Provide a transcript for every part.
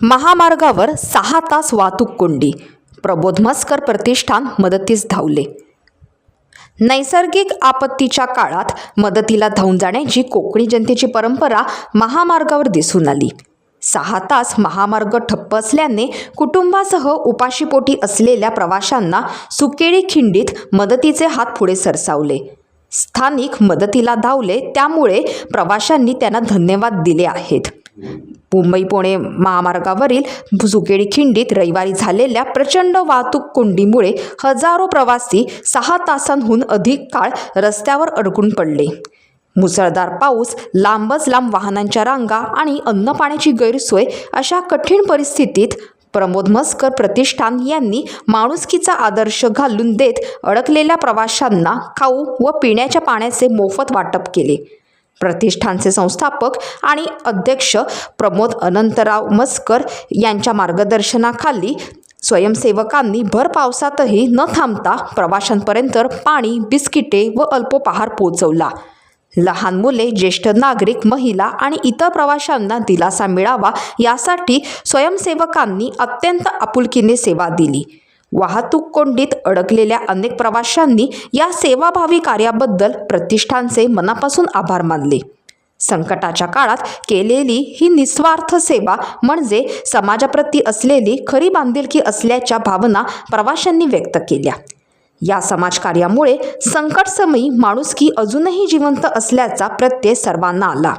महामार्गावर 6 तास वाहतूक कोंडी. प्रबोध म्हसकर प्रतिष्ठान मदतीस धावले. नैसर्गिक आपत्तीच्या काळात मदतीला धावून जाण्याची कोकणी जनतेची परंपरा महामार्गावर दिसून आली. 6 तास महामार्ग ठप्प असल्याने कुटुंबासह उपाशीपोटी असलेल्या प्रवाशांना सुकेळी खिंडीत मदतीचे हात पुढे सरसावले. स्थानिक मदतीला धावले, त्यामुळे प्रवाशांनी त्यांना धन्यवाद दिले आहेत. मुंबई पुणे महामार्गावरील सुकेळी खिंडीत रविवारी झालेल्या प्रचंड वाहतूक कोंडीमुळे हजारो प्रवासी 6 तासांहून अधिक काळ रस्त्यावर अडकून पडले. मुसळधार पाऊस, लांबच लांब वाहनांच्या रांगा आणि अन्न पाण्याची गैरसोय अशा कठीण परिस्थितीत प्रबोध म्हसकर प्रतिष्ठान यांनी माणुसकीचा आदर्श घालून देत अडकलेल्या प्रवाशांना खाऊ व पिण्याच्या पाण्याचे मोफत वाटप केले. प्रतिष्ठानचे संस्थापक आणि अध्यक्ष प्रमोद अनंतराव म्हसकर यांच्या मार्गदर्शनाखाली स्वयंसेवकांनी भर पावसातही न थांबता प्रवाशांपर्यंत पाणी, बिस्किटे व अल्पोपहार पोहोचवला. लहान मुले, ज्येष्ठ नागरिक, महिला आणि इतर प्रवाशांना दिलासा मिळावा यासाठी स्वयंसेवकांनी अत्यंत आपुलकीने सेवा दिली. वाहतूक कोंडीत अडकलेल्या अनेक प्रवाशांनी या सेवाभावी कार्याबद्दल प्रतिष्ठानचे मनापासून आभार मानले. संकटाच्या काळात केलेली ही निस्वार्थ सेवा म्हणजे समाजाप्रती असलेली खरी बांधिलकी असल्याच्या भावना प्रवाशांनी व्यक्त केल्या. या समाजकार्यामुळे संकटसमयी माणुसकी अजूनही जिवंत असल्याचा प्रत्यय सर्वांना आला.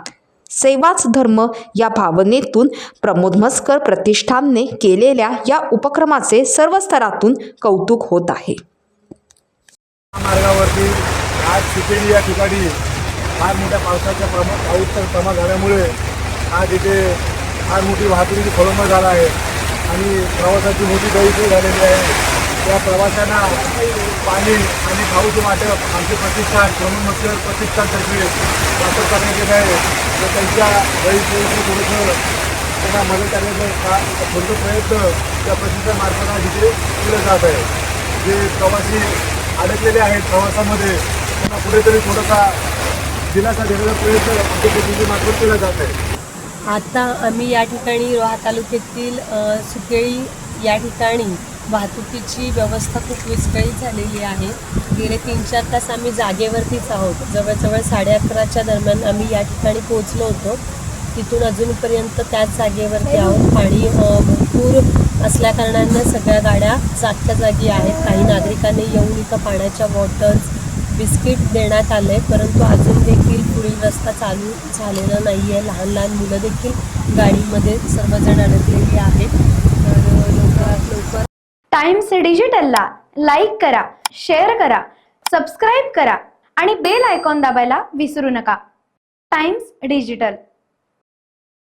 सेवाच धर्म या भावनेतून प्रबोध म्हसकर प्रतिष्ठानने केलेल्या या उपक्रमाचे सर्व स्तरातून कौतुक होत आहे. मार्गावरती आज सुकेळी या ठिकाणी फार मोठ्या पावसाचा प्रमाण झाल्यामुळे आज इथे फार मोठी वाहतुकीची खोळंबा झाला आहे आणि प्रवासाची मोठी गैरसोय झालेली आहे. त्या प्रवाशांना पाणी आणि खाऊचे वाटप आमचे प्रतिष्ठान प्रबोध म्हसकर प्रतिष्ठानतर्फे वाटप करण्यात येत आहे. तर त्यांच्या गैरसोयीचं थोडंसं त्यांना मदत करण्याचा थोडंसं प्रयत्न त्या प्रतिष्ठानमार्फत तिथे केलं जात आहे. जे प्रवासी अडकलेले आहेत प्रवासामध्ये त्यांना कुठेतरी थोडासा दिलासा देण्याचा प्रयत्न आमच्या प्रतिष्ठानमार्फत केला जात आहे. आता आम्ही या ठिकाणी रोहा तालुक्यातील सुकेळी या ठिकाणी वाहतुकीची व्यवस्था खूप विस्कळीत झालेली आहे. गेले 3-4 तास आम्ही जागेवरतीच आहोत. जवळजवळ 11:30च्या दरम्यान आम्ही या ठिकाणी पोहोचलो होतो. तिथून अजूनपर्यंत त्याच जागेवरती आहोत. पाणी भरपूर असल्याकारणानं सगळ्या गाड्या जागच्या जागी आहेत. काही नागरिकांनी येऊन इथं पाण्याच्या बॉटल्स, बिस्किट देण्यात आले, परंतु अजून देखील पुढील रस्ता चालू झालेला नाही आहे. लहान लहान मुलं देखील गाडीमध्ये सर्वजण अडकलेली आहेत. तर लवकरात लवकर टाइम्स डिजिटलला लाईक करा, शेअर करा, सबस्क्राईब करा आणि बेल आयकॉन दाबायला विसरू नका. Times digital.